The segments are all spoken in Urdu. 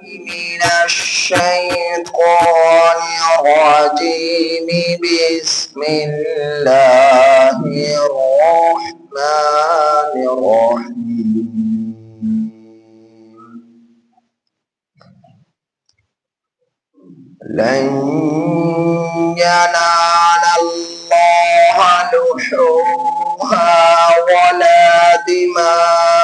من الشيطان الرجيم. بسم الله الرحمن الرحيم. لن ينال الله لحومها ولا دماؤها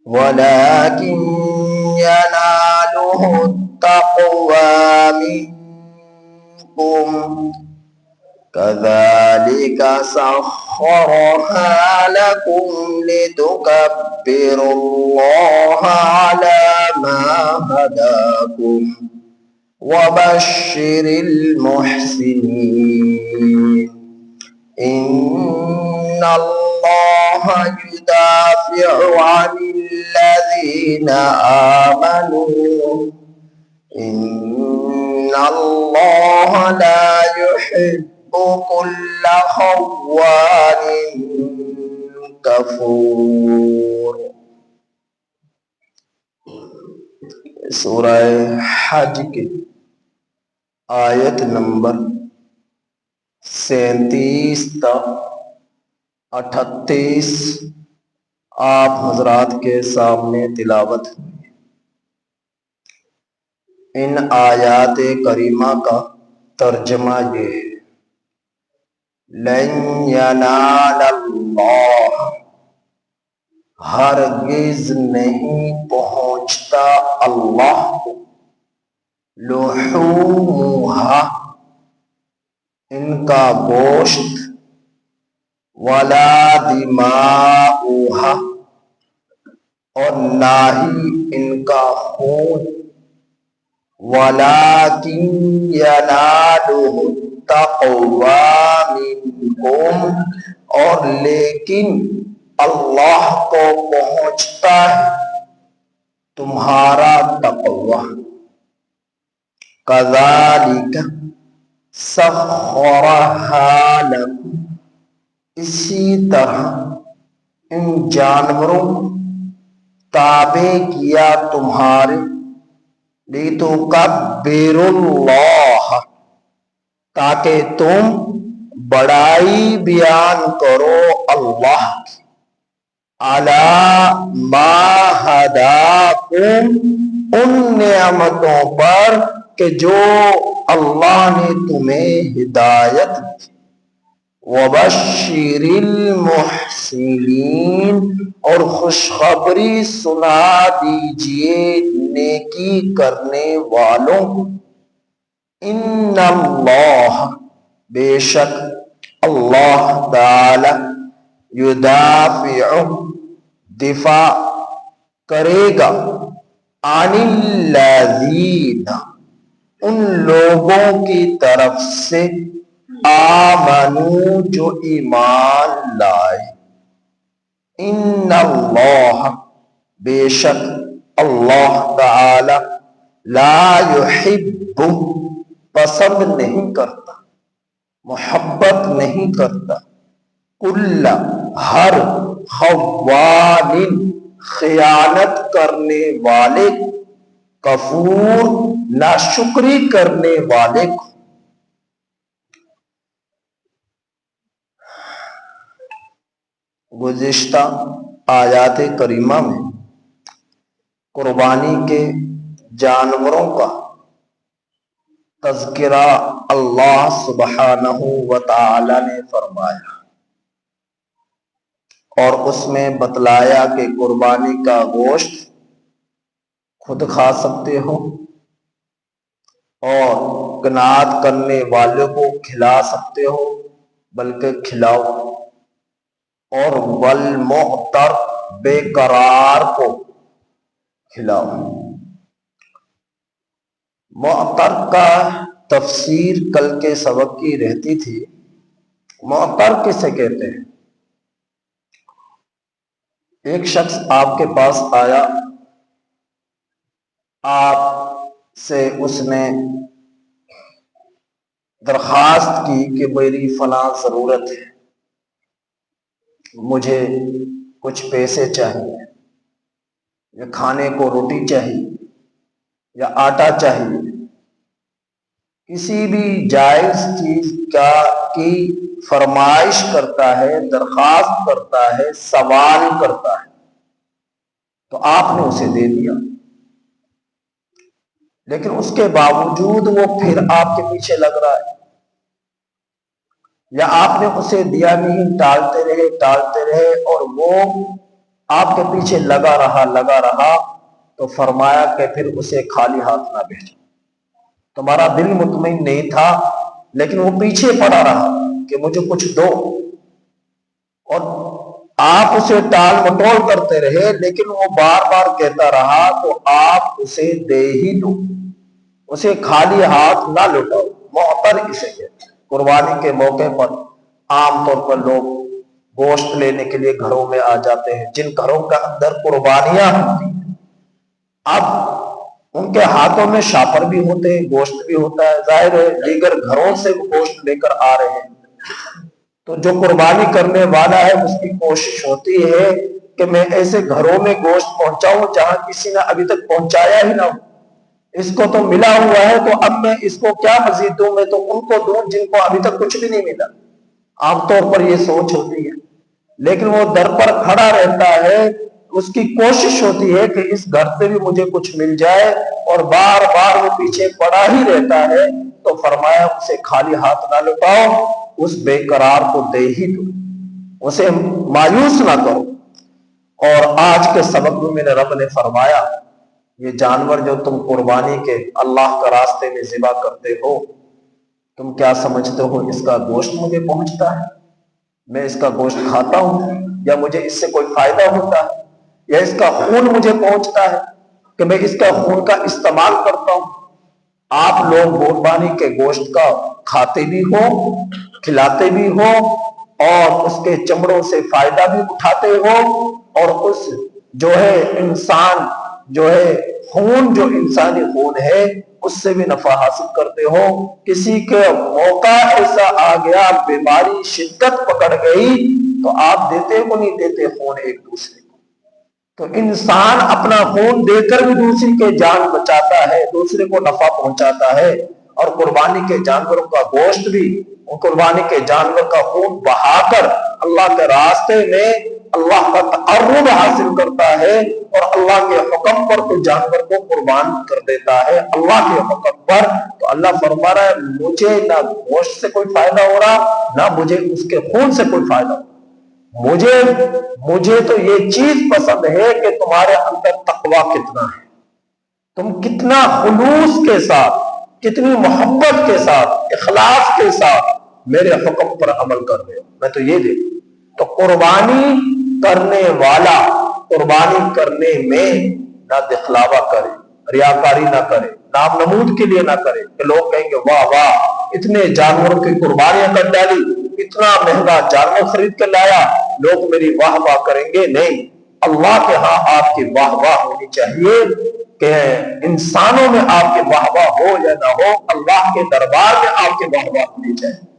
ولكن يناله التقوى منكم. كذلك سخرها لكم لتكبروا الله على ما هداكم وبشر المحسنين. إن الله يدافع عن الذين آمنوا. إن الله لا يحب كل خوان کفور. سورہ حج کی آیت نمبر 37 تا 38 آپ حضرات کے سامنے تلاوت ہوئی. ان آیات کریمہ کا ترجمہ یہ ہے: لن ینال اللہ، ہرگز نہیں پہنچتا اللہ کو، لحومها، ان کا گوشت، ولا دماؤها، اور نہ ہی ان کا خون، ولیکن ینالہ التقوی منکم، اور لیکن اللہ کو پہنچتا ہے تمہارا تقوی. کذالک سخرھا لکم، اسی طرح ان جانوروں کو تابع کیا تمہارے، لِتُكَبِّرُوا اللَّهَ، تاکہ تم بڑائی بیان کرو اللہ کی، عَلَى مَا هَدَاكُمْ، ان نعمتوں پر کہ جو اللہ نے تمہیں ہدایت دی، وَبَشِّرِ الْمُحْسِنِينَ، اور خوشخبری سنا دیجئے نیکی کرنے والوں کو. ان اللہ، بے شک اللہ تعالی، یدافع، دفاع کرے گا، عن الذین، ان لوگوں کی طرف سے، آمنو، جو ایمان لائے. ان اللہ، بے شک اللہ تعالی، لا یحب، پسند نہیں کرتا، محبت نہیں کرتا، کل، ہر، خوان، خیانت کرنے والے، کفور، ناشکری کرنے والے کو. گزشتہ آیات کریمہ میں قربانی کے جانوروں کا تذکرہ اللہ سبحانہ وتعالی نے فرمایا، اور اس میں بتلایا کہ قربانی کا گوشت خود کھا سکتے ہو اور قناعت کرنے والوں کو کھلا سکتے ہو، بلکہ کھلاؤ، اور والمعتر، بے قرار کو کھلاؤ. معتر کا تفسیر کل کے سبق کی رہتی تھی. معتر کسے کہتے ہیں؟ ایک شخص آپ کے پاس آیا، آپ سے اس نے درخواست کی کہ میری فلاں ضرورت ہے، مجھے کچھ پیسے چاہیے، یا کھانے کو روٹی چاہیے، یا آٹا چاہیے، کسی بھی جائز چیز کی فرمائش کرتا ہے، درخواست کرتا ہے، سوال کرتا ہے، تو آپ نے اسے دے دیا، لیکن اس کے باوجود وہ پھر آپ کے پیچھے لگ رہا ہے، یا آپ نے اسے دیا نہیں، ٹالتے رہے اور وہ آپ کے پیچھے لگا رہا، تو فرمایا کہ پھر اسے خالی ہاتھ نہ بھیجو۔ تمہارا دل مطمئن نہیں تھا، لیکن وہ پیچھے پڑا رہا کہ مجھے کچھ دو، اور آپ اسے ٹال مٹول کرتے رہے، لیکن وہ بار بار کہتا رہا، تو آپ اسے دے ہی دو، اسے خالی ہاتھ نہ لوٹاؤ۔ معطر اسے کہتے ہیں۔ قربانی کے موقع پر عام طور پر لوگ گوشت لینے کے لیے گھروں میں آ جاتے ہیں، جن گھروں کا اندر قربانیاں ہوتی ہیں، اب ان کے ہاتھوں میں شاپر بھی ہوتے ہیں، گوشت بھی ہوتا ہے، ظاہر ہے دیگر گھروں سے گوشت لے کر آ رہے ہیں، تو جو قربانی کرنے والا ہے اس کی کوشش ہوتی ہے کہ میں ایسے گھروں میں گوشت پہنچاؤں جہاں کسی نے ابھی تک پہنچایا ہی نہ ہو، اس کو تو ملا ہوا ہے تو اب میں اس کو کیا مزید دوں، میں تو ان کو دوں جن کو ابھی تک کچھ بھی نہیں ملا۔ عام طور پر یہ سوچ ہوتی ہے، لیکن وہ در پر کھڑا رہتا ہے، اس کی کوشش ہوتی ہے کہ اس گھر سے بھی مجھے کچھ مل جائے، اور بار بار وہ پیچھے پڑا ہی رہتا ہے، تو فرمایا اسے خالی ہاتھ نہ لوٹاؤ، اس بے قرار کو دے ہی دو، اسے مایوس نہ کرو۔ اور آج کے سبق میں میرے رب نے فرمایا، یہ جانور جو تم قربانی کے اللہ کا راستے میں ذبح کرتے ہو، تم کیا سمجھتے ہو اس کا گوشت مجھے پہنچتا ہے؟ میں اس کا گوشت کھاتا ہوں، یا مجھے اس سے کوئی فائدہ ہوتا ہے، یا اس کا خون مجھے پہنچتا ہے کہ میں اس کا خون کا استعمال کرتا ہوں؟ آپ لوگ قربانی کے گوشت کا کھاتے بھی ہو، کھلاتے بھی ہو، اور اس کے چمڑوں سے فائدہ بھی اٹھاتے ہو، اور اس جو ہے انسان جو ہے خون، جو انسانی خون ہے، اس سے بھی نفع حاصل کرتے ہو۔ کسی کے موقع ایسا آ گیا، بیماری شدت پکڑ گئی، تو آپ دیتے کو نہیں دیتے خون ایک دوسرے کو؟ تو انسان اپنا خون دے کر بھی دوسری کے جان بچاتا ہے، دوسرے کو نفع پہنچاتا ہے، اور قربانی کے جانوروں کا گوشت بھی، قربانی کے جانور کا خون بہا کر اللہ کے راستے میں اللہ کا تقرب حاصل کرتا ہے، اور اللہ کے حکم پر تو جانور کو قربان کر دیتا ہے، اللہ کے حکم پر۔ تو اللہ فرما رہا ہے، مجھے نہ گوشت سے کوئی فائدہ ہو رہا، نہ مجھے اس کے خون سے کوئی فائدہ ہو رہا، مجھے تو یہ چیز پسند ہے کہ تمہارے اندر تقوی کتنا ہے، تم کتنا خلوص کے ساتھ، کتنی محبت کے ساتھ، اخلاص کے ساتھ میرے حکم پر عمل کر رہے ہو، میں تو یہ دیکھوں۔ تو قربانی کرنے والا قربانی کرنے میں نہ دکھلاوا کرے، ریاکاری نہ کرے، نام نمود کے لیے نہ کرے کہ لوگ کہیں گے واہ واہ اتنے جانوروں کی قربانیاں کر ڈالی، اتنا مہنگا جانور خرید کے لایا، لوگ میری واہ واہ کریں گے۔ نہیں، اللہ کے ہاں آپ کی واہ واہ ہونی چاہیے، کہ انسانوں میں آپ کے واہ واہ ہو یا نہ ہو، اللہ کے دربار میں آپ کے واہ واہ ہونی چاہیے۔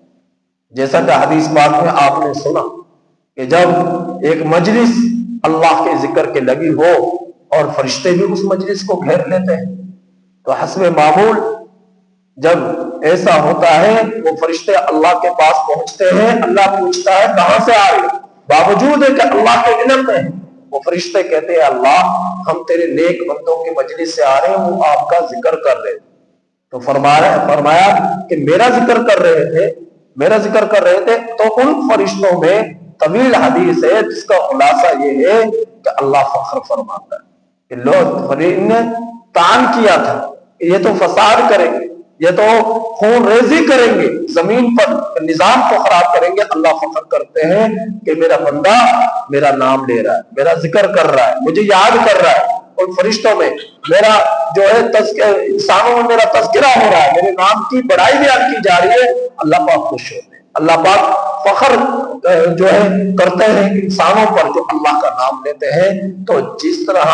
جیسا کہ حدیث پاک میں آپ نے سنا کہ جب ایک مجلس اللہ کے ذکر کے لگی ہو اور فرشتے بھی اس مجلس کو گھیر لیتے ہیں، تو حسب معمول جب ایسا ہوتا ہے وہ فرشتے اللہ کے پاس پہنچتے ہیں، اللہ پوچھتا ہے کہاں سے آئے، باوجود ہے کہ اللہ کے علم میں ہے، وہ فرشتے کہتے ہیں اللہ ہم تیرے نیک بندوں کی مجلس سے آ رہے ہیں، وہ آپ کا ذکر کر رہے ہیں۔ تو فرمایا کہ میرا ذکر کر رہے تھے، تو ان فرشتوں میں طویل حدیث ہے جس کا خلاصہ یہ ہے کہ اللہ فخر فرماتا ہے کہ لوگ نے تان کیا تھا کہ یہ تو فساد کریں گے، یہ تو خون ریزی کریں گے، زمین پر نظام کو خراب کریں گے، اللہ فخر کرتے ہیں کہ میرا بندہ میرا نام لے رہا ہے، میرا ذکر کر رہا ہے، مجھے یاد کر رہا ہے، اور فرشتوں میں میرا جو ہے انسانوں میں میرا تذکرہ ہو رہا ہے، میرے نام کی بڑائی بیان کی جا رہی ہے، اللہ پاک خوش ہوتے ہیں۔ اللہ پاک فخر جو ہے کرتے ہیں انسانوں پر جو اللہ کا نام لیتے ہیں. تو جس طرح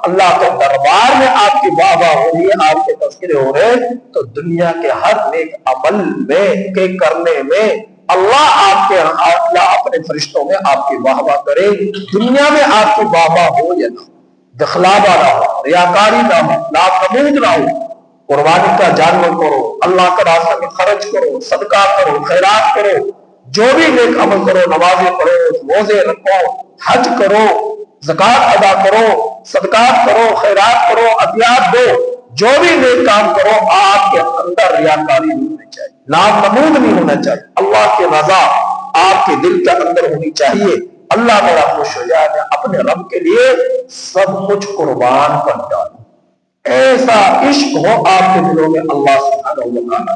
اللہ کے دربار میں آپ کی واہ واہ ہو رہی ہے، آپ کے تذکرے ہو رہے ہیں، تو دنیا کے ہر نیک عمل میں کے کرنے میں اللہ آپ کے اللہ اپنے فرشتوں میں آپ کی واہ واہ کرے. دنیا میں آپ کی واہ واہ ہو یا نہ، دخلابہ نہ ہو، ریاکاری نہ ہو، نامنمود نہ ہو، قربانی کا جانور کرو، اللہ کا راستہ میں خرچ کرو، صدقہ کرو، خیرات کرو، جو بھی نیک عمل کرو، نمازیں پڑھو، روزے رکھو، حج کرو، زکات ادا کرو، صدقات کرو، خیرات کرو، عطیات دو، جو بھی نیک کام کرو، آپ کے اندر ریاکاری نہیں ہونی چاہیے، نامنمود نہیں ہونا چاہیے، اللہ کی رضا آپ کے دل کے اندر ہونی چاہیے. اللہ بڑا خوش ہو جائے، میں اپنے رب کے لیے سب کچھ قربان کر ڈالوں. ایسا عشق ہو آپ کے دلوں میں اللہ سبحانہ و تعالیٰ.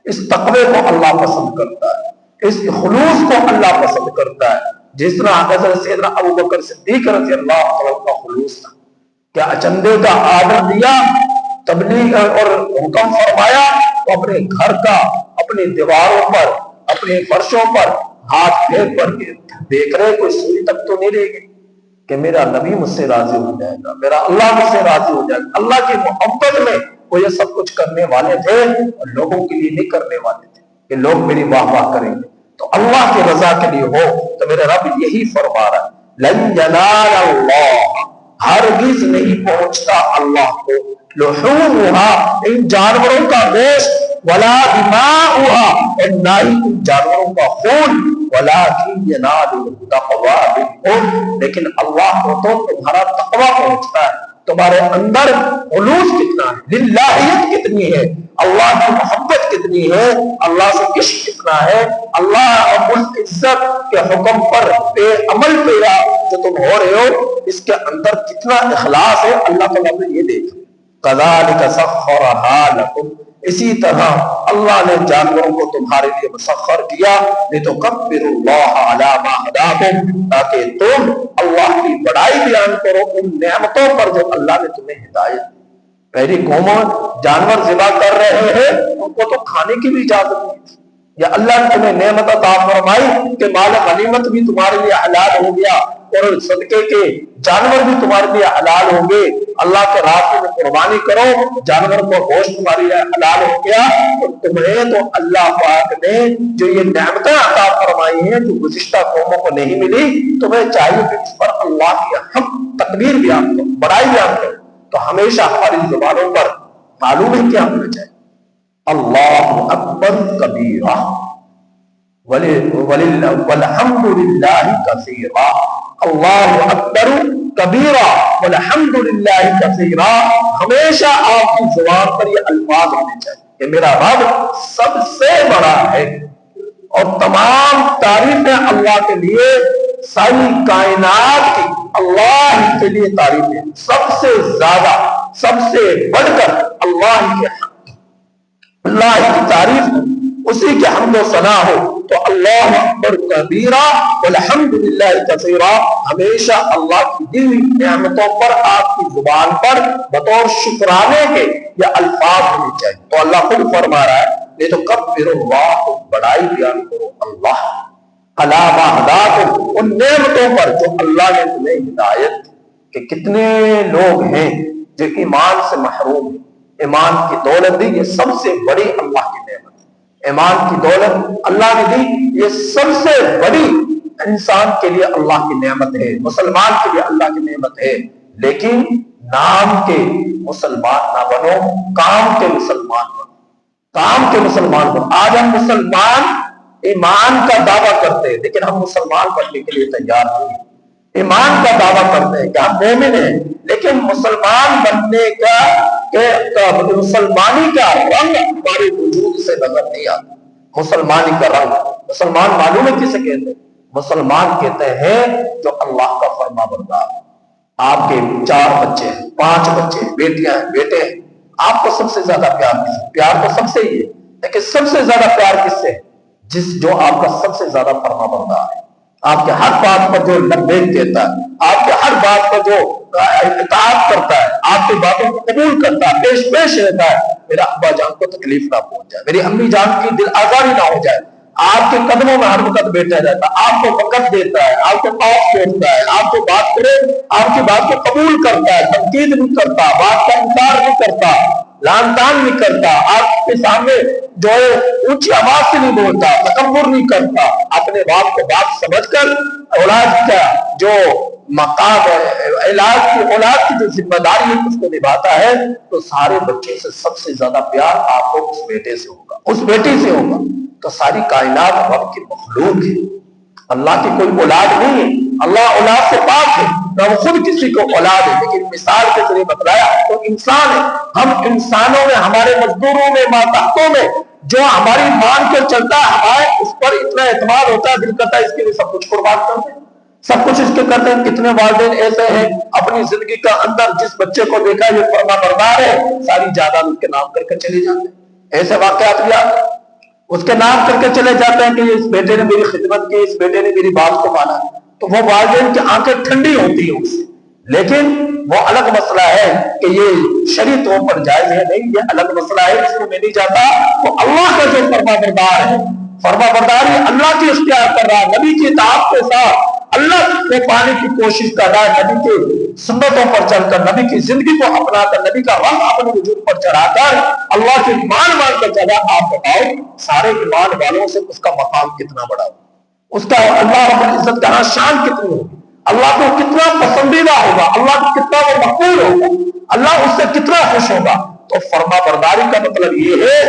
اس تقوی کو اللہ پسند کرتا ہے، اس خلوص کو اللہ پسند کرتا ہے. جس طرح حضرت سیدنا ابوبکر صدیق رضی اللہ عنہ کا خلوص تھا، کیا چندے کا آرڈر دیا، تبلیغ اور حکم فرمایا، تو اپنے گھر کا، اپنی دیواروں پر، اپنے فرشوں پر ہاتھ پھیر کر کے دیکھ رہے کوئی سوئی تک تو نہیں رہے گی کہ میرا نبی مجھ سے راضی ہو جائے گا، میرا اللہ مجھ سے راضی ہو جائے گا. اللہ کی محبت میں وہ یہ سب کچھ کرنے والے تھے، اور لوگوں کے لیے نہیں کرنے والے تھے کہ لوگ میری واہ واہ کریں گے. تو اللہ کی رضا کے لیے ہو. تو میرے رب یہی فرما رہا ہے، لن ینال اللہ، ہرگز نہیں پہنچتا اللہ کو، لحومھا، ان جانوروں کا گوشت، ولا دماؤھا، اور نہ ہی ان جانوروں کا خون، ولکن ینالہ التقوی منکم، لیکن اللہ کو تو تمہارا تقوی پہنچتا ہے، تمہارے اندر خلوص کتنا ہے، للہیت کتنی ہے، اللہ کی محبت کتنی ہے، اللہ سے عشق کتنا ہے، اللہ رب العزت کے حکم پر عمل پیرا جو تم ہو رہے ہو، اس کے اندر کتنا اخلاص ہے، اللہ تعالیٰ نے یہ دیکھا. کذالک سخرھا لکم، اسی طرح اللہ نے جانوروں کو تمہارے لیے مسخر کیا، لتکبروا اللہ علی ما ہداکم، تاکہ تم اللہ کی بڑائی بیان کرو ان نعمتوں پر جو اللہ نے تمہیں ہدایت. پہلی قوموں جانور ذبح کر رہے ہیں، ان کو تو کھانے کی بھی اجازت نہیں تھی، یا اللہ نے تمہیں نعمت عطا فرمائی کہ مال غنیمت بھی تمہارے لیے حلال ہو گیا، اور صدقے کے جانور بھی تمہارے لیے حلال ہوں گے، اللہ کے راستے میں قربانی کرو، جانور کو گوشت تمہارے لیے حلال ہو گیا. اور تمہیں تو اللہ پاک نے جو یہ نعمتیں عطا فرمائی ہیں جو گزشتہ قوموں کو نہیں ملی، تمہیں چاہیے کہ اس پر اللہ کی حمد تکبیر بیان کرو، بڑائی بیان کرو. تو ہمیشہ ہماری زبانوں پر معلوم ہے کیا ہونا چاہیے، اللہ اکبر کبیرہ والحمد للہ کثیرا، اللہ اکبر کبیرہ والحمد للہ کثیرا. ہمیشہ آپ کی زبان پر یہ الفاظ ہونے چاہیے کہ میرا رب سب سے بڑا ہے، اور تمام تعریفیں اللہ کے لیے، ساری کائنات کی اللہ کے لیے تعریفیں، سب سے زیادہ، سب سے بڑھ کر اللہ کے حق، اللہ کی تعریف، اسی کے حمد و ثنا ہو. تو اللہ اکبر کبیرہ والحمد للہ کثیرہ، ہمیشہ اللہ کی دی ہوئی نعمتوں پر آپ کی زبان پر بطور شکرانے کے یہ الفاظ ہونے چاہیے. تو اللہ خود فرما رہا ہے، نہیں تو کبر اللہ، بڑائی بیان کرو اللہ علی ما ہداکم، ان نعمتوں پر جو اللہ نے تمہیں ہدایت. کہ کتنے لوگ ہیں جو ایمان سے محروم ہیں، ایمان کی دولت دی، یہ سب سے بڑی اللہ کی نعمت ہے. ایمان کی دولت اللہ نے دی، یہ سب سے بڑی انسان کے لیے اللہ کی نعمت ہے، مسلمان کے لیے اللہ کی نعمت ہے. لیکن نام کے مسلمان نہ بنو، کام کے مسلمان بنو، کام کے مسلمان بنو. آج ہم مسلمان ایمان کا دعویٰ کرتے ہیں، لیکن ہم مسلمان بننے کے لیے تیار نہیں. ایمان کا دعویٰ کرتے ہیں کہ ہم مومن ہیں، لیکن مسلمان بننے کا مسلمانی کا رنگ ہمارے وجود سے نظر نہیں آتا. مسلمانی کا رنگ، مسلمان معلوم ہے کسے کہتے ہیں؟ مسلمان کہتے ہیں جو اللہ کا فرما بردار. آپ کے 4 بچے ہیں، 5 بچے ہیں، بیٹیاں ہیں، بیٹے ہیں، آپ کو سب سے زیادہ پیار کس سے؟ پیار تو سب سے ہی ہے، لیکن سب سے زیادہ پیار کس سے؟ جو آپ کا سب سے زیادہ فرما بردار ہے، آپ کے ہر بات پر جو لبیک کہتا ہے، آپ کے ہر بات پر جو اطاعت کرتا ہے، آپ کی باتوں کو قبول کرتا ہے، پیش رہتا ہے. میرا ابا جان کو تکلیف نہ پہنچ جائے، میری امی جان کی دل آزاری نہ ہو جائے، آپ کے قدموں میں ہر وقت بیٹھا رہتا ہے، آپ کو وقت دیتا ہے، آپ کے پاس بیٹھتا ہے، آپ کو بات کرے آپ کی بات کو قبول کرتا ہے، تنقید نہیں کرتا، بات کا انکار نہیں کرتا، لان تان نہیں کرتا، آپ کے سامنے جو ہے اونچی آواز سے نہیں بولتا، تکبر نہیں کرتا، اپنے باپ کو بات سمجھ کر اولاد کا جو مقام ہے، اولاد کی جو ذمہ داری ہے اس کو نبھاتا ہے، تو سارے بچے سے سب سے زیادہ پیار آپ کو اس بیٹے سے ہوگا، اس بیٹی سے ہوگا۔ تو ساری کائنات رب کی مخلوق ہے، اللہ کی کوئی اولاد نہیں ہے، اللہ اولاد سے پاک ہے، نہ وہ خود کسی کو اولاد ہے، لیکن مثال کے ذریعے بتلایا تو انسان ہے۔ ہم انسانوں میں، ہمارے مزدوروں میں، ماتحتوں میں جو ہماری مان کر چلتا ہے، ہمارے اس پر اتنا اعتماد ہوتا ہے، دل کرتا ہے اس کے لیے سب کچھ قربان کر دیں، سب کچھ اس کے کرتے ہیں۔ کتنے والدین ایسے ہیں اپنی زندگی کا اندر جس بچے کو دیکھا یہ فرما بردار ہے، ساری جائیداد ان کے نام کر کے چلے جاتے ہیں۔ ایسے واقعات بھی آتے ہیں، اس کے نام کر کے چلے جاتے ہیں کہ اس بیٹے نے میری خدمت کی، اس بیٹے نے میری بات کو مانا، تو وہ والدین کی آنکھیں ٹھنڈی ہوتی ہیں اس سے۔ لیکن وہ الگ مسئلہ ہے کہ یہ شرعی طور پر جائز ہے نہیں، یہ الگ مسئلہ ہے، اس کو میں نہیں جاتا۔ وہ اللہ کا جو فرما بردار ہے، فرما برداری اللہ کی اختیار کر رہا ہے، نبی کی اطاعت کے ساتھ اللہ کو پانے کی کوشش کر رہا ہے، نبی کے سنتوں پر چل کر، نبی کی زندگی کو اپنا کر، نبی کا رنگ اپنے وجود پر چڑھا کر اللہ کے ایمان مان کر چلا۔ آپ بتاؤ سارے ایمان والوں سے اس کا مقام کتنا بڑا ہوگا، اس کا اللہ رب العزت کا ہاں شان کتنی ہوگی، اللہ کو کتنا پسندیدہ ہوگا، اللہ کو کتنا وہ مقبول ہوگا، اللہ اس سے کتنا خوش ہوگا۔ تو فرما برداری کا مطلب یہ ہے،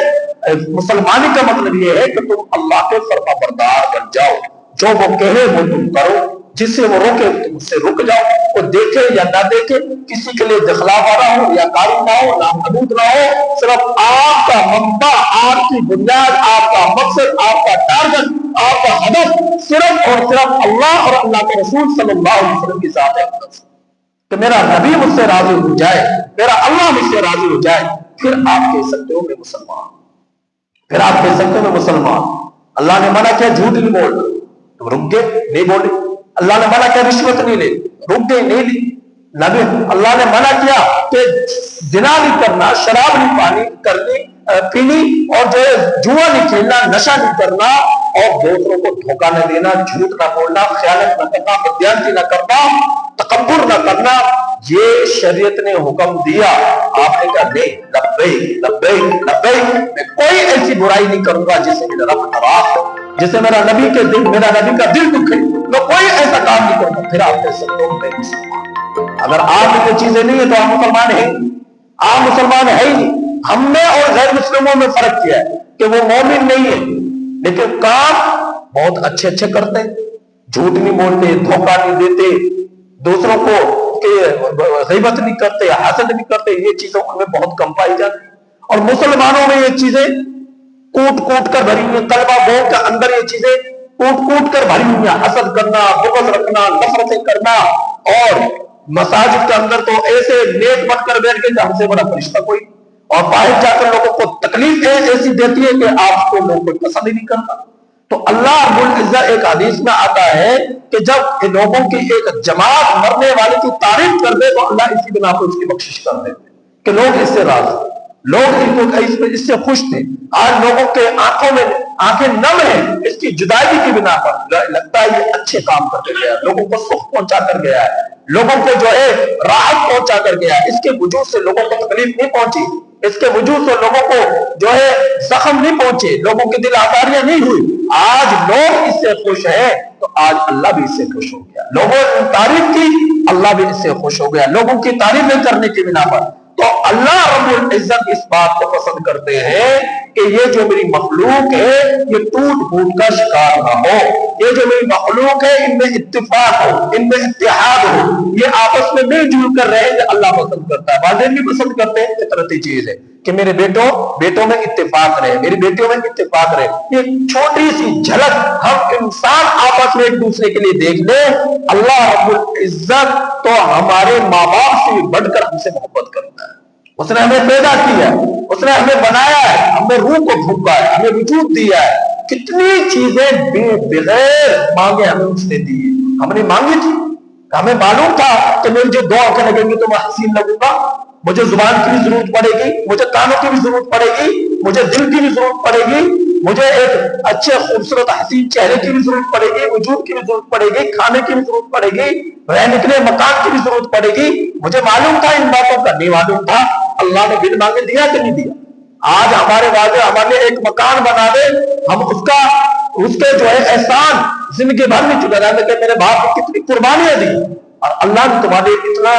مسلمانی کا مطلب یہ ہے کہ تم اللہ کے فرما بردار بن جاؤ، جو وہ کہے وہ تم کرو، جس سے وہ روکے تم اس سے رک جاؤ، وہ دیکھے یا نہ دیکھے، کسی کے لیے دخلاوہ نہ ہو یا کاری نہ ہو، نامحدود نہ ہو، صرف آپ کا منبع، آپ کی بنیاد، آپ کا مقصد، آپ کا ٹارگٹ، آپ کا ہدف صرف اور صرف اللہ اور اللہ کے رسول صلی اللہ علیہ وسلم کی ذات ہے کہ میرا نبی مجھ سے راضی ہو جائے، میرا اللہ مجھ سے راضی ہو جائے، پھر آپ کہہ سکتے ہو میں مسلمان، پھر آپ کہہ سکتے ہو میں مسلمان۔ اللہ نے منع کیا جھوٹ نہیں بولنا، تو رک گئے نہیں بولے۔ اللہ نے منع کیا رشوت نہیں لے، رک گئے نہیں لی۔ نبی اللہ نے منع کیا کہ زنا نہیں کرنا، شراب نہیں پینی، اور جو ہے جوا نہیں کھیلنا، نشہ نہیں کرنا، اور دوسروں کو دھوکہ نہ دینا، جھوٹ نہ بولنا، خیانت نہ کرنا، بدیانتی نہ کرنا، تکبر نہ کرنا، یہ شریعت نے حکم دیا۔ آپ نے کہا نہیں، لبیک لبیک لبیک، میں کوئی ایسی برائی نہیں کروں گا جس سے میرا رب ناراض ہو، جسے میرا نبی کا دل دکھے، میں کوئی ایسا کام نہیں کروں گا۔ پھر آپ کہہ سکتے ہو میں مسلمان۔ اگر آپ میں یہ چیزیں نہیں ہیں تو آپ مسلمان ہیں، آپ مسلمان ہے ہی نہیں۔ ہم میں اور غیر مسلموں میں فرق کیا ہے کہ وہ مومن نہیں ہے لیکن کام بہت اچھے اچھے کرتے ہیں، جھوٹ نہیں بولتے، دھوکہ نہیں دیتے، دوسروں کو غیبت نہیں کرتے، حسد نہیں کرتے، یہ چیزوں میں بہت کم پائی جاتی۔ اور مسلمانوں میں یہ چیزیں کوٹ کوٹ کر بھری ہوئی، قلبہ بول کے اندر یہ چیزیں کوٹ کوٹ کر بھری ہوئی ہیں، حسد کرنا، بغض رکھنا، نفرتیں کرنا، اور مساجد کے اندر تو ایسے نیک بن کر بیٹھ گئے کہ ہم سے بڑا فرشتہ کوئی، اور باہر جا کر لوگوں کو تکلیف ایسی دیتی ہے کہ آپ کو لوگ کوئی پسند ہی نہیں کرتا۔ تو اللہ رب العزت ایک حدیث میں آتا ہے کہ جب لوگوں کی ایک جماعت مرنے والے کی تعریف کر دے تو اللہ اسی بنا پر اس کی بخشش کر دیتے کہ لوگ اس سے راضی، لوگ اس سے خوش تھے۔ آج لوگوں کے آنکھوں میں آنکھیں نم ہیں اس کی جدائی کی بنا پر، لگتا ہے یہ اچھے کام کر کے گیا، لوگوں کو سکھ پہنچا کر گیا ہے، لوگوں کو جو ہے راحت پہنچا کر گیا ہے، اس کے وجود سے لوگوں کو تکلیف نہیں پہنچی، اس کے وجود سے لوگوں کو جو ہے زخم نہیں پہنچے، لوگوں کے دل آزاریاں نہیں ہوئی۔ آج لوگ اس سے خوش ہیں تو آج اللہ بھی اس سے خوش ہو گیا، لوگوں نے تعریف کی اللہ بھی اس سے خوش ہو گیا، لوگوں کی تعریفیں کرنے کی بنا پر۔ تو اللہ رب العزت اس بات کو پسند کرتے ہیں کہ یہ جو میری مخلوق ہے یہ ٹوٹ پھوٹ کا شکار نہ ہو، یہ جو میری مخلوق ہے ان میں اتفاق ہو، ان میں اتحاد ہو، یہ آپس میں مل جل کر رہے، یہ اللہ پسند کرتا ہے۔ والدین بھی پسند کرتے ہیں، فطرتی چیز ہے کہ میرے بیٹوں میں اتفاق رہے، میری بیٹیوں میں اتفاق رہے۔ یہ چھوٹی سی جھلک ہم انسان آپس میں ایک دوسرے کے لیے دیکھ لیں، اللہ رب العزت تو ہمارے ماں باپ سے بھی بڑھ کر ہم سے محبت کرتا ہے۔ اس نے ہمیں پیدا کیا ہے، اس نے ہمیں بنایا ہے، ہمیں روح کو پھونکا ہے، ہمیں وجود دیا ہے، کتنی چیزیں بغیر مانگے ہمیں اس نے دی، ہم نے مانگی تھی، ہمیں معلوم تھا کہ مجھے دو آنکھیں لگیں گی تو میں حسین لگوں گا، مجھے زبان کی بھی ضرورت پڑے گی، مجھے کانوں کی بھی ضرورت پڑے گی، مجھے دل کی بھی ضرورت پڑے گی، مجھے ایک اچھے خوبصورت حسین چہرے کی بھی ضرورت پڑے گی، وجود کی بھی ضرورت پڑے گی، کھانے کی بھی ضرورت پڑے گی، رہنے کے لیے مکان کی بھی ضرورت پڑے گی. مجھے معلوم تھا ان باتوں کا، نہیں معلوم تھا. اللہ نے بن مانگے دیا کہ نہیں دیا؟ آج ہمارے والے ہمارے لیے ایک مکان بنا دے، ہم اس کے جو ہے احسان زندگی بھر میں چکا جاتا کہ میرے باپ نے کتنی قربانیاں دی، اور اللہ نے تمہارے اتنا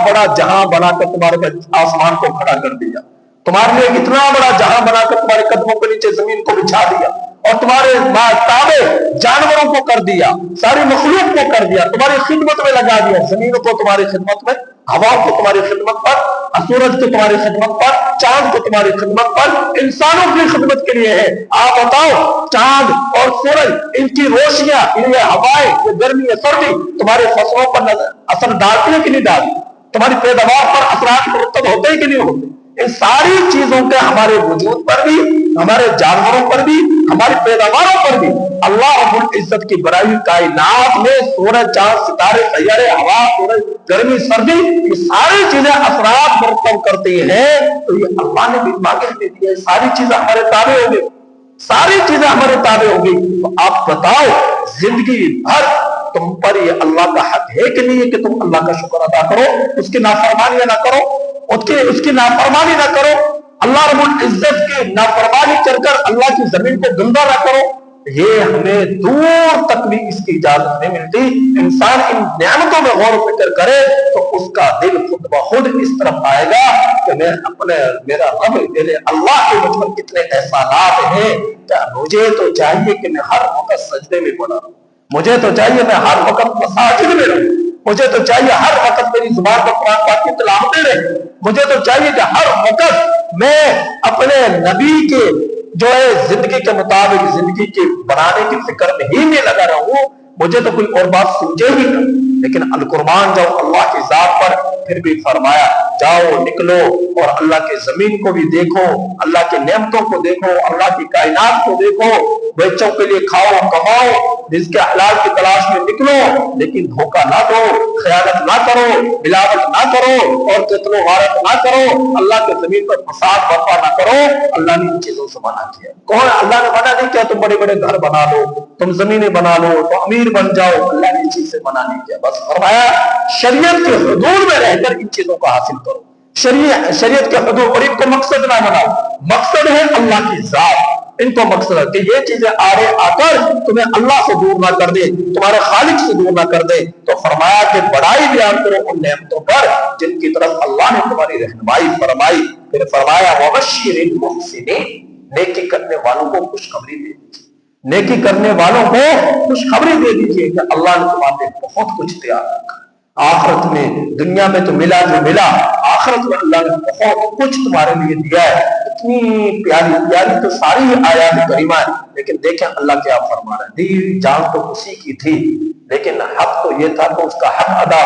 بڑا جہاں بنا کر تمہارے آسمان کو کھڑا کر دیا، تمہارے لیے اتنا بڑا جہاں بنا کر تمہارے قدموں کے نیچے زمین کو بچھا دیا، اور تمہارے تابع جانوروں کو کر دیا، ساری مخلوق کو کر دیا، تمہاری خدمت میں لگا دیا، زمین کو تمہاری خدمت میں، ہوا کو تمہاری خدمت پر، سورج کو تمہاری خدمت پر، چاند کو تمہاری خدمت پر، انسانوں کی خدمت کے لیے ہے. آپ بتاؤ چاند اور سورج، ان کی روشنیاں، یہ ہوائیں، یہ گرمی یہ سردی تمہاری فصلوں پر اثر ڈالتی ہے کہ نہیں ڈالتی؟ تمہاری پیداوار پر اثرات مرتب ہوتے ہیں کہ نہیں ہوتے؟ ان ساری چیزوں کے ہمارے وجود پر بھی، ہمارے جانوروں پر بھی، ہماری پیداواروں پر بھی اللہ رب العزت کی بڑائی کائنات میں سورج، چاند، ستارے، سیارے، ہوا، سورج، گرمی، سردی، یہ ساری چیزیں اثرات مرتب کرتی ہیں. تو یہ اللہ نے بھی مانگے دے دیا، ساری چیزیں ہمارے تابع ہو گئی، ساری چیزیں ہمارے تابع ہو گئی. تو آپ بتاؤ زندگی بھر تم پر یہ اللہ کا حق ہے کہ نہیں ہے کہ تم اللہ کا شکر ادا کرو، اس کی نافرمانی نہ کرو، اس کی نافرمانی نہ کرو، اللہ رب العزت کی نافرمانی کر کر اللہ کی زمین کو گندا نہ کرو. یہ ہمیں دور تک بھی اس کی اجازت نہیں ملتی. انسان ان نعمتوں میں غور و فکر کرے تو اس کا دل خود بخود اس طرف آئے گا کہ میرا رب، میرے اللہ کے مجھ پر کتنے احسانات ہیں. کیا مجھے تو چاہیے کہ میں ہر وقت سجدے میں پڑا رہوں، مجھے تو چاہیے میں ہر وقت مساجد میں رہوں، مجھے تو چاہیے ہر وقت میری زبان پر قرآن پاک کی تلاوتیں رہے، مجھے تو چاہیے کہ ہر وقت میں اپنے نبی کے جو ہے زندگی کے مطابق زندگی کے بنانے کی فکر میں ہی میں لگا رہوں. مجھے تو کوئی اور بات سمجھے ہی نہیں. لیکن القربان جاؤ اللہ کی ذات پر، پھر بھی فرمایا جاؤ نکلو اور اللہ کے زمین کو بھی دیکھو، اللہ کے نعمتوں کو دیکھو، اللہ کی کائنات کو دیکھو، بچوں کے لیے کھاؤ کماؤ، رزق حلال کی تلاش میں نکلو، لیکن دھوکہ نہ دو، خیانت نہ کرو، ملاوٹ نہ کرو، اور قتل و غارت نہ کرو، اللہ کے زمین پر فساد برپا نہ کرو. اللہ نے ان چیزوں سے منع کیا. کون؟ اللہ نے منع نہیں کیا تم بڑے بڑے گھر بنا لو، تم زمینیں بنا لو، تو امیر بن جاؤ. اللہ نے ان چیز سے منع نہیں کیا. بس فرمایا شریعت کے حدود میں رہ کر ان چیزوں کو حاصل کرو. شریعت کے حدود، اور ان کو مقصد نہ بناؤ. مقصد ہے اللہ کی ذات. ان کو مقصد ہے کہ یہ چیزیں آڑے آ کر تمہیں اللہ سے دور نہ کر دے، تمہارے خالق سے دور نہ کر دے. تو فرمایا کہ بڑائی بیان کرو ان نعمتوں پر جن کی طرف اللہ نے تمہاری رہنمائی فرمائی. پھر فرمایا وبشر المحسنین، نیکی کرنے والوں کو خوشخبری دے دیجیے، نیکی کرنے والوں کو خوشخبری دے دیجیے کہ اللہ نے تمہارے بہت کچھ تیار رکھا. آخرت میں، دنیا میں تو ملا جو ملا، آخرت میں اللہ نے بہت کچھ تمہارے لیے دیا ہے. اتنی پیاری پیاری تو ساری آیات کریمہ ہے، لیکن دیکھیں اللہ کیا فرما رہا ہے. دی جان تو اسی کی تھی، لیکن حق تو یہ تھا کہ اس کا حق ادا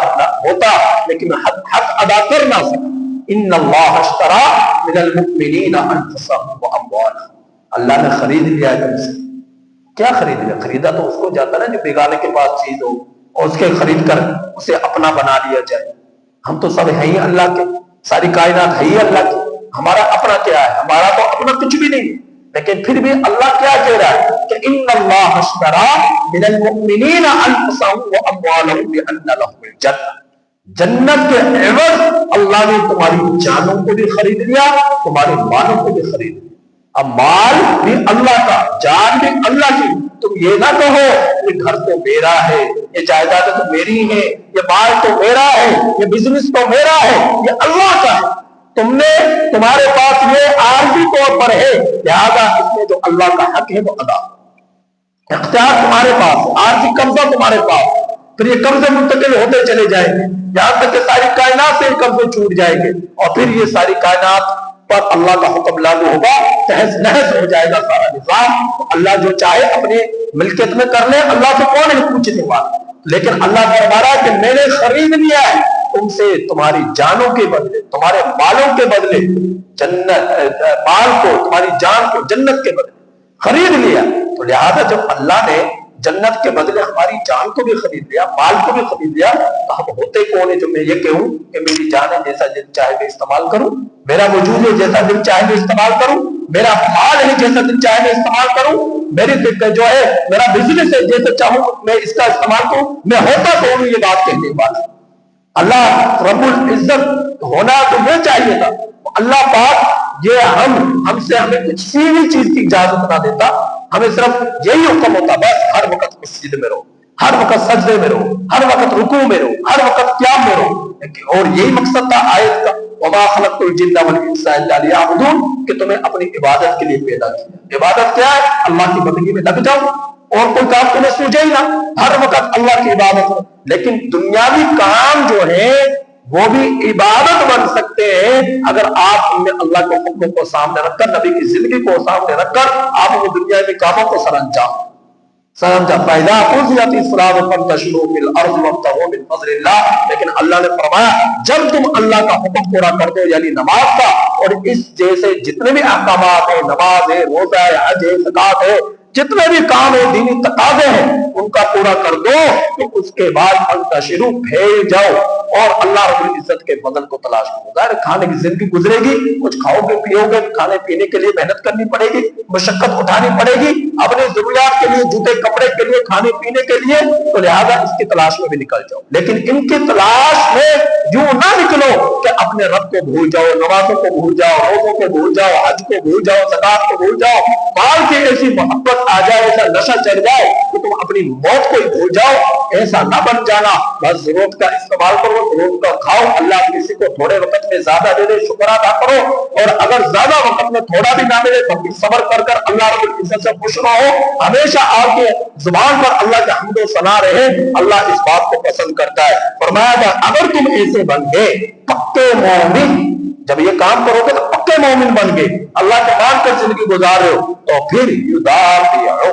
ہوتا، لیکن حق ادا کر نہ سکا. ان اللہ اشترى من المؤمنین انفسهم واموالهم، اللہ نے خرید لیا ہے تم سے. کیا خرید لیا؟ خریدا تو اس کو جاتا نا جو بیگانے کے پاس چیز ہو اور اس کے خرید کر اسے اپنا بنا لیا جائے. ہم تو سب ہیں ہی اللہ کے، ساری کائنات ہے ہی اللہ کی. ہمارا اپنا کیا ہے؟ ہمارا تو اپنا کچھ بھی نہیں. لیکن پھر بھی اللہ کیا کہہ رہا ہے کہ ان اللہ اشترى من المؤمنین انفسهم واموالهم بان لهم الجنہ، جنت کے عوض اللہ نے تمہاری جانوں کو بھی خرید لیا، تمہارے مالوں کو بھی خرید لیا. اب مال بھی اللہ کا، جان بھی اللہ کی. تم یہ نہ کہو یہ گھر تو میرا ہے، یہ جائیداد تو میری ہے، یہ مال تو میرا ہے، یہ بزنس تو میرا ہے، یہ اللہ کا ہے. تم نے، تمہارے پاس یہ عارضی طور پر ہے، لہذا اس میں جو اللہ کا حق ہے وہ ادا. اختیار تمہارے پاس، عارضی قبضہ تمہارے پاس. پھر یہ قبضے منتقل ہوتے چلے جائیں گے یہاں تک کہ ساری کائنات سے قبضے چھوٹ جائیں گے، اور پھر یہ ساری کائنات پر اللہ کا حکم لاگو ہوگا، تہز نہز ہو جائے گا سارا نظام. اللہ جو چاہے اپنے ملکیت میں کر لے، اللہ سے کون ہے پوچھنے والا. لیکن اللہ فرما رہا ہے کہ میں نے خرید لیا ہے تم سے، تمہاری جانوں کے بدلے، تمہارے مالوں کے بدلے، جنت مال کو، تمہاری جان کو جنت کے بدلے خرید لیا. تو لہذا جب اللہ نے جنت کے بدلے ہماری جان کو بھی خرید لیا، مال کو بھی خرید لیا، تو ہم ہوتے کون ہیں جو میں یہ کہوں کہ میری جان ہے جیسا دل چاہے میں استعمال کروں، میرا وجود ہے جیسا دل چاہے میں استعمال کروں. میرا مال ہے جیسا دل چاہے میں استعمال کروں، میری جو ہے میرا بزنس ہے جیسے چاہوں میں اس کا استعمال کروں، میں ہوتا تو ہوں یہ بات کہنے والا۔ اللہ رب العزت ہونا تو یہ چاہیے تھا، اللہ پاک یہ ہم سے ہمیں کسی بھی چیز کی اجازت نہ دیتا، ہمیں صرف یہی حکم ہوتا بس ہر وقت مسجد میں رہو، ہر وقت سجدے میں رہو، ہر وقت رکوع میں رہو، ہر وقت قیام میں رہو۔ اور یہی مقصد تھا آیت کا، وما خلقت الجن والانس الا لیعبدون، کہ تمہیں اپنی عبادت کے لیے پیدا کیا۔ عبادت کیا ہے؟ اللہ کی بندگی میں لگ جاؤ اور کوئی کام تمہیں سوچے ہی نہ، ہر وقت اللہ کی عبادت ہو۔ لیکن دنیاوی کام جو ہے وہ بھی عبادت بن سکتے ہیں اگر آپ ان میں اللہ کے حکم کو سامنے رکھ کر، نبی کی زندگی کو سامنے رکھ کر آپ وہ دنیاوی کاموں کو سر انجام فَإِذَا قُضِيَتِ الصَّلَاةُ فَانتَشِرُوا فِي الْأَرْضِ وَابْتَغُوا مِنْ فَضْلِ اللَّهِ۔ لیکن اللہ نے فرمایا جب تم اللہ کا حکم پورا کر دو یعنی نماز کا، اور اس جیسے جتنے بھی احکامات ہیں، نماز ہے، روزہ ہے، حج ہے، زکات ہے، جتنے بھی کام ہیں، دینی تقاضے ہیں، ان کا پورا کر دو، تو اس کے بعد فانتشروا پھیل جاؤ اور اللہ رب العزت کے فضل کو تلاش کرو۔ ظاہر کھانے کی زندگی گزرے گی، کچھ کھاؤ گے پیو گے، کھانے پینے کے لیے محنت کرنی پڑے گی، مشقت اٹھانی پڑے گی، اپنی ضروریات کے لیے، جوتے کپڑے کے لیے، کھانے پینے کے لیے، تو لہذا اس کی تلاش میں بھی نکل جاؤ۔ لیکن ان کی تلاش میں یوں نہ نکلو کہ اپنے رب کو بھول جاؤ، نمازوں کو بھول جاؤ، روزوں کو بھول جاؤ، حج کو بھول جاؤ، زکات کو بھول جاؤ، مال کی ایسی محبت آ جائے، ایسا نشہ چڑھ جائے کہ تم اپنی موت کو ہی بھول جاؤ۔ ایسا نہ بن جانا، بس ضرورت کا استعمال کرو، ضرورت کا کھاؤ، اللہ کسی کو تھوڑے وقت میں زیادہ دے دے شکر ادا کرو، اور اگر زیادہ وقت میں تھوڑا بھی نہ ملے تو صبر کر کر اللہ رب العزت سے خوش رہو۔ ہمیشہ آپ کے زبان پر اللہ کا حمد و ثنا رہے، اللہ اس بات کو پسند کرتا ہے۔ فرمایا تھا اگر تم ایسے بن گئے پکے مومن، جب یہ کام کرو گے تو پکے مومن بن گئے، اللہ کے مان کر زندگی گزار رہے ہو، تو پھر یدافع،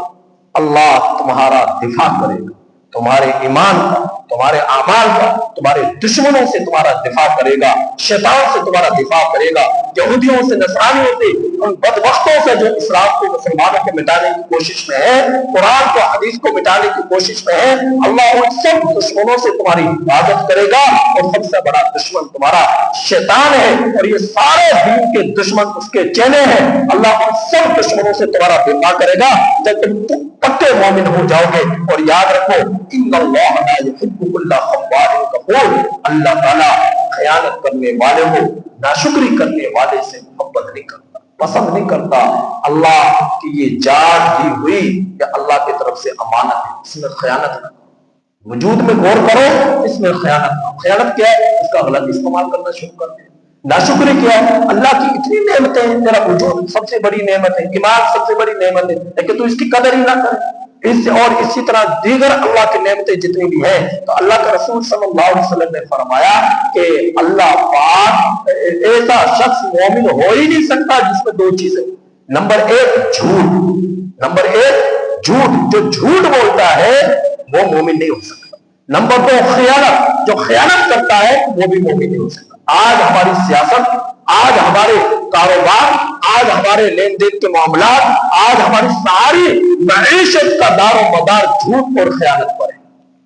اللہ تمہارا دفاع کرے گا، تمہارے ایمان کا، تمہارے اعمال کا، تمہارے دشمنوں سے تمہارا دفاع کرے گا، شیطان سے تمہارا دفاع کرے گا، یہودیوں سے، نصرانیوں سے، ان بدبختوں سے جو اسلام کو، مسلمانوں کو مٹانے کی کوشش میں ہے، قرآن کو، حدیث کو مٹانے کی کوشش میں ہے، اللہ ان سب دشمنوں سے تمہاری حفاظت کرے گا، اور سب سے بڑا دشمن تمہارا شیطان ہے، اور یہ سارے دین کے دشمن اس کے چیلے ہیں۔ اللہ ان سب دشمنوں سے تمہارا دفاع کرے گا جب تم پکے مومن ہو جاؤ گے۔ اور یاد رکھو ان اللہ لا يحب كل خوار کفور، اللہ تعالیٰ خیانت کرنے والے کو، ناشکری کرنے والے سے محبت نہیں کرتا، پسند نہیں کرتا۔ اللہ کی یہ جان دی ہوئی کہ اللہ کی طرف سے امانت ہے، اس میں خیانت نہ کرو۔ وجود میں غور کرو، اس میں خیانت نہ۔ خیانت کیا ہے؟ اس کا غلط استعمال کرنا شروع کر دیں۔ ناشکری کیا ہے؟ اللہ کی اتنی نعمتیں ہیں، تیرا وجود سب سے بڑی نعمت ہے، ایمان سب سے بڑی نعمت ہے، لیکن تو اس کی قدر ہی نہ کرے۔ اور اسی طرح دیگر اللہ کی نعمتیں جتنی بھی ہیں، تو اللہ کے رسول صلی اللہ علیہ وسلم نے فرمایا کہ اللہ پاک ایسا شخص مومن ہو ہی نہیں سکتا جس میں دو چیزیں، نمبر ایک جھوٹ، نمبر ایک جھوٹ، جو جھوٹ بولتا ہے وہ مومن نہیں ہو سکتا، نمبر دو خیانت، جو خیانت کرتا ہے وہ بھی مومن نہیں ہو سکتا۔ آج ہماری سیاست، آج ہمارے کاروبار، آج ہمارے لین دین کے معاملات، آج ہماری ساری معیشت کا دار و مدار جھوٹ اور خیانت پر ہے۔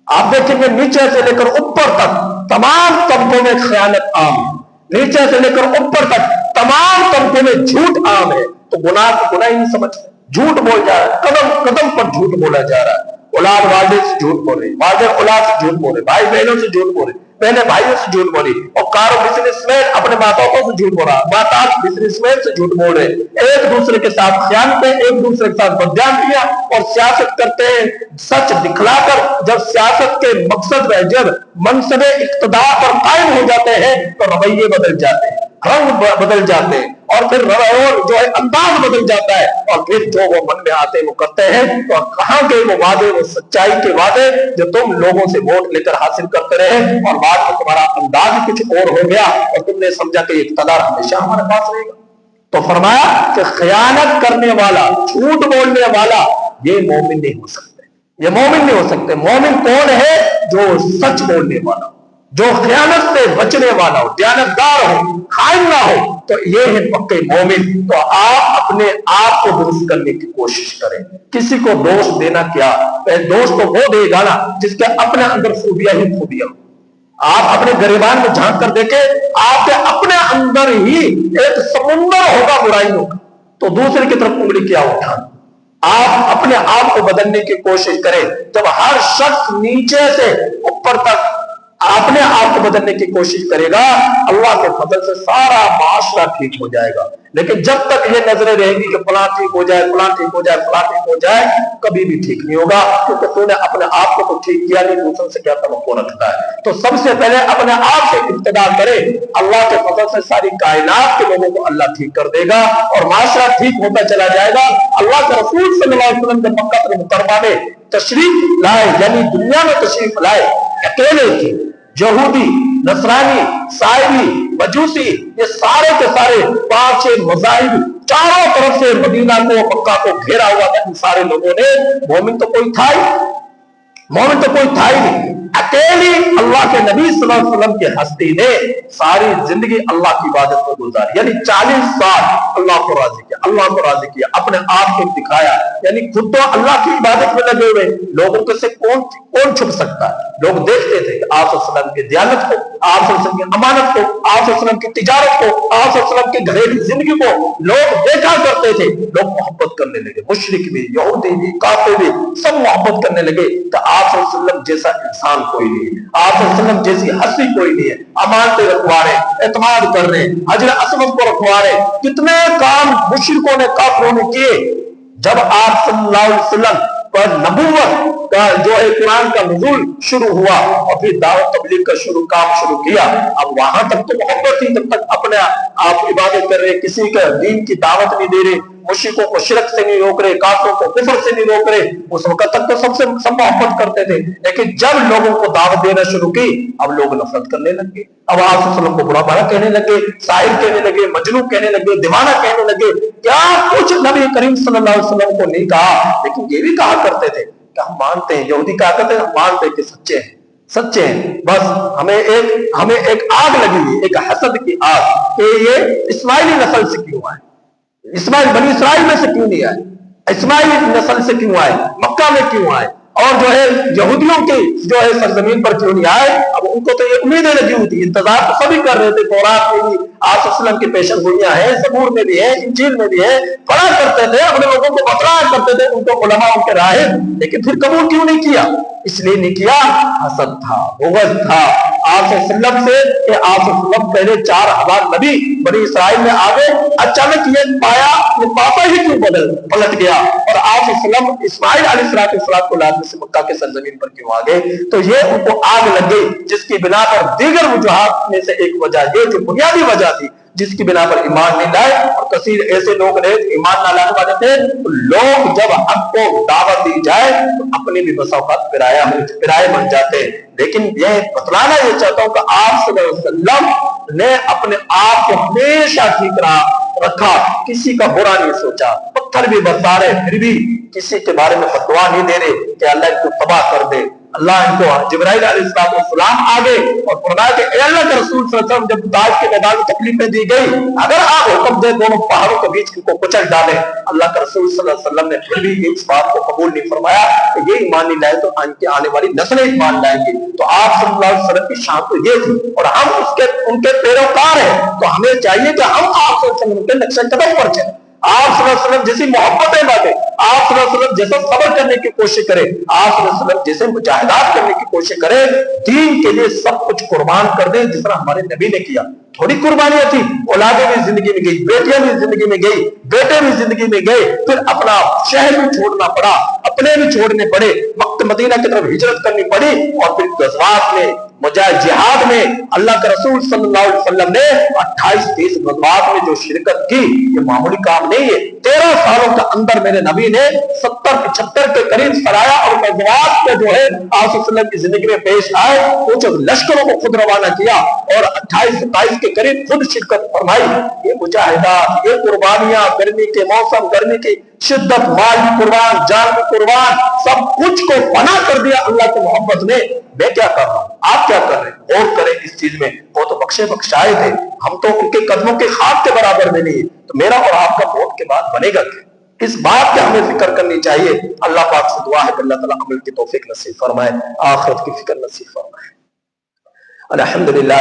آپ دیکھیں گے نیچے سے لے کر اوپر تک تمام طبقوں میں خیانت عام ہے، نیچے سے لے کر اوپر تک تمام طبقوں میں جھوٹ عام ہے۔ تو گناہ کو گناہ ہی نہیں سمجھتے، جھوٹ بول جا رہا ہے، قدم قدم پر جھوٹ بولا جا رہا ہے۔ اولاد والد سے جھوٹ بول رہے، والد اولاد سے جھوٹ بول رہے، بھائی بہنوں سے جھوٹ بول رہے، بہنیں بھائیوں سے جھوٹ بولی، اور کارو بزنس مین اپنے ماتاؤں سے جھوٹ بول رہا، ماتات بزنس مین سے جھوٹ بول رہے، ایک دوسرے کے ساتھ خیانتیں، ایک دوسرے کے ساتھ بدجانتیاں، اور سیاست کرتے ہیں سچ دکھلا کر۔ جب سیاست کے مقصد میں جب منصب اقتدار پر قائم ہو جاتے ہیں تو رویے بدل جاتے ہیں، رنگ بدل جاتے ہیں، اور پھر جو ہے انداز بدل جاتا ہے، اور پھر جو وہ من میں آتے وہ کرتے ہیں۔ تو کہاں گئے وہ وعدے، وہ سچائی کے وعدے جو تم لوگوں سے ووٹ لے کر حاصل کرتے رہے، اور بعد میں تمہارا انداز ہی کچھ اور ہو گیا، اور تم نے سمجھا کہ اقتدار ہمیشہ ہمارے پاس رہے گا۔ تو فرمایا کہ خیانت کرنے والا، جھوٹ بولنے والا، یہ مومن نہیں ہو سکتے، یہ مومن نہیں ہو سکتے۔ مومن کون ہے؟ جو سچ بولنے والا، جو خیانت سے بچنے والا ہو، دیانتدار ہو، خائن نہ ہو، تو یہ ہے پکے مومن۔ تو آپ اپنے آپ کو درست کرنے کی کوشش کریں، کسی کو دوست دینا کیا، دوست تو وہ دے گا نا جس کے اپنے اندر خوبیاں ہی خوبیاں ہو۔ آپ اپنے گریبان میں جھانک کر دیکھیں، آپ کے اپنے اندر ہی ایک سمندر ہوگا برائیوں کا، تو دوسرے کی طرف انگلی کیا اٹھانا؟ آپ اپنے آپ کو بدلنے کی کوشش کریں. جب ہر شخص نیچے سے اوپر تک اپنے آپ کو بدلنے کی کوشش کرے گا، اللہ کے فضل سے سارا معاشرہ ٹھیک ہو جائے گا. لیکن جب تک یہ نظریں رہیں گی کہ فلاں ٹھیک ہو جائے، فلاں ٹھیک ہو جائے، فلاں ٹھیک ہو جائے، کبھی بھی ٹھیک نہیں ہوگا. کیونکہ تو نے اپنے آپ کو تو ٹھیک کیا نہیں، دوسروں سے کیا توقع رکھتا ہے؟ تو سب سے پہلے اپنے آپ سے ابتدا کرے. اللہ کے فضل سے ساری کائنات کے لوگوں کو اللہ ٹھیک کر دے گا اور معاشرہ ٹھیک ہوتا چلا جائے گا. اللہ کے رسول صلی اللہ علیہ وسلم جب مکہ مکرمہ میں تشریف لائے، یعنی دنیا میں تشریف لائے، اکیلے تھے. یہودی، نصرانی، سائبی، مجوسی، یہ سارے کے سارے 5 مذاہب چاروں طرف سے مدینہ کو، مکہ کو گھیرا ہوا تھا. ان سارے لوگوں نے، مومن تو کوئی تھا ہی نہیں. اکیلی اللہ کے نبی صلی اللہ علیہ وسلم کی ہستی نے ساری زندگی اللہ کی عبادت میں گزاری. یعنی 40 سال اللہ کو راضی کیا، اپنے آپ کو دکھایا. یعنی خود تو اللہ کی عبادت میں لگے ہوئے، لوگوں کو سے کون چھپ سکتا ہے؟ لوگ دیکھتے تھے کہ آپ صلی اللہ علیہ وسلم کی دیانت کو، آپ صلی اللہ علیہ وسلم کی امانت کو، آپ صلی اللہ علیہ وسلم کی تجارت کو، آپ صلی اللہ علیہ وسلم کی گھریلو زندگی کو لوگ دیکھا کرتے تھے. لوگ محبت کرنے لگے، مشرک بھی، یہودی بھی، کافر بھی، سب محبت کرنے لگے کہ آپ صلی اللہ علیہ وسلم جیسا انسان کوئی نہیں ہے، آپ صلی اللہ علیہ وسلم جیسی ہستی کوئی نہیں ہے. امانتیں رکھوا رہے، اعتماد کر رہے، حجر اسود کو رکھوا رہے. کتنے کام مشرکوں نے، کافروں نے کیے. جب آپ صلی اللہ علیہ وسلم پر نبوت کا جو ہے قرآن کا نزول شروع ہوا اور پھر دعوت تبلیغ کا کام شروع کیا، اب وہاں تک تو محبت ہی، جب تک اپنے آپ عبادت کر رہے، کسی کا دین کی دعوت نہیں دے رہے، مشرکوں کو شرک سے نہیں روک رہے، کافروں کو کفر سے نہیں روک رہے، اس وقت تک تو سب محبت کرتے تھے. لیکن جب لوگوں کو دعوت دینا شروع کی، اب لوگ نفرت کرنے لگے. اب آپ صلی اللہ علیہ وسلم کو برا بھلا کہنے لگے، ساحر کہنے لگے، مجنون کہنے لگے، دیوانہ کہنے لگے. کیا کچھ نبی کریم صلی اللہ علیہ وسلم کو نہیں کہا، لیکن یہ بھی کہا کرتے تھے کہ ہم مانتے ہیں. یہودی کہا کرتے ہیں ہم مانتے ہیں کہ سچے ہیں، بس ہمیں ایک آگ لگی ہوئی، ایک حسد کی آگ کہ یہ اسماعیلی نسل سے کیوں آئے، اسماعیل بنی اسرائیل میں سے کیوں نہیں آئے، اسماعیلی نسل سے کیوں آئے، مکہ میں کیوں آئے، اور جو ہے یہودیوں کی جو ہے سرزمین پر کیوں نہیں آئے. اب ان کو تو یہ امیدیں لگی ہوئی تھی، انتظار تو سبھی کر رہے تھے. تورات میں بھی آپ صلی اللہ علیہ وسلم کی پیشن گوئیاں ہیں، زبور میں بھی ہے، انجیل میں بھی ہے، پڑھا کرتے تھے، اپنے لوگوں کو بتلایا کرتے تھے، ان کو علماء ان کے راہب. لیکن پھر قبول کیوں نہیں کیا؟ اس لیے نہیں کیا، حسد تھا، بغض تھا آپ صلی اللہ علیہ وسلم سے کہ آپ صلی اللہ علیہ وسلم پہلے 4000 نبی بنی اسرائیل میں آ گئے، اچانک یہ پایا کہ پاپا ہی کیوں پلٹ گیا، اور آپ صلی اللہ علیہ وسلم اسماعیل علیہ السلام کو لازمی سے مکہ کے سرزمین پر کیوں آ گئے. تو یہ ان کو آگ لگ گئی، جس کی بنا پر دیگر وجوہات میں سے ایک وجہ یہ جو بنیادی وجہ تھی جس کی بنا پر ایمان نہیں لائے، اور کثیر ایسے لوگ رہے ایمان نہ لانے والے تھے. تو لوگ جب حق کو دعوت دی جائے تو اپنے بھی بسا اوقات پرائے بن جاتے ہیں. لیکن یہ بتلانا یہ چاہتا ہوں کہ آپ صلی اللہ علیہ وسلم نے اپنے آپ کو ہمیشہ ٹھیک رکھا، کسی کا برا نہیں سوچا. پتھر بھی برسا رہے پھر بھی کسی کے بارے میں فتوا نہیں دے رہے کہ اللہ ان کو تباہ کر دے. اللہ ان کو، جبرائیل علیہ السلام آگے اور فرمایا کہ اے اللہ کے رسول صلی اللہ علیہ وسلم جب داعش کے میدان میں تکلیفیں دی گئی، اگر آپ حکم دے دونوں پہاڑوں کے بیچ کو کچل ڈالیں. اللہ کے رسول صلی اللہ علیہ وسلم نے پھر بھی اس بات کو قبول نہیں فرمایا کہ یہ ایمان نہیں لائے تو ان کے آنے والی نسلیں ایمان لائیں گی. تو آپ صلی اللہ علیہ وسلم کی شان تو یہ تھی، اور ہم ان کے پیروکار ہیں. تو ہمیں چاہیے کہ ہم آپ صلی اللہ علیہ وسلم کے نقش قدم پر چلیں، آپ صلی اللہ علیہ وسلم جیسی محبتیں باتیں، آپ صلی اللہ علیہ وسلم جیسا صبر کرنے کی کوشش کرے، آپ صلی اللہ علیہ وسلم جیسے مجاہدات کرنے کی کوشش کرے، دین کے لیے سب کچھ قربان کر دیں جس طرح ہمارے نبی نے کیا. تھوڑی قربانیاں تھی، اولادیں بھی زندگی میں گئی، بیٹیاں بھی زندگی میں گئی، بیٹے بھی زندگی میں گئے، پھر اپنا شہر بھی چھوڑنا پڑا، اپنے بھی چھوڑنے پڑے، مکہ مدینہ کی طرف ہجرت کرنی پڑی، اور پھر غزوات میں جہاد میں اللہ کے رسول صلی اللہ علیہ وسلم نے 28-30 غزوات میں جو شرکت کی، یہ معمولی کام نہیں ہے. 13 سالوں کے اندر میرے نبی نے 70-75 کے قریب سرایا اور غزوات کو جو ہے آپ صلی اللہ علیہ وسلم کی زندگی میں پیش آئے. کچھ لشکروں کو خود روانہ کیا اور 28-27 کے قریب خود شرکت فرمائی. یہ مجاہدات، یہ قربانیاں، گرمی کے موسم، گرمی کی شدت، مال بھی قربان، جان بھی قربان، سب کچھ کو فنا کر دیا اللہ کی محبت نے. میں کیا کر رہا ہوں، آپ کیا کر رہے ہیں؟ غور کریں اس چیز میں. وہ تو بخشائے تھے، ہم تو ان کے قدموں کے خاک کے برابر میں نہیں. تو میرا اور آپ کا موت کے بعد بنے گا کیا؟ اس بات کی ہمیں فکر کرنی چاہیے. اللہ پاک سے دعا ہے کہ اللہ تعالیٰ عمل کی توفیق نصیب فرمائے، آخرت کی فکر نصیب فرمائے. الحمدللہ.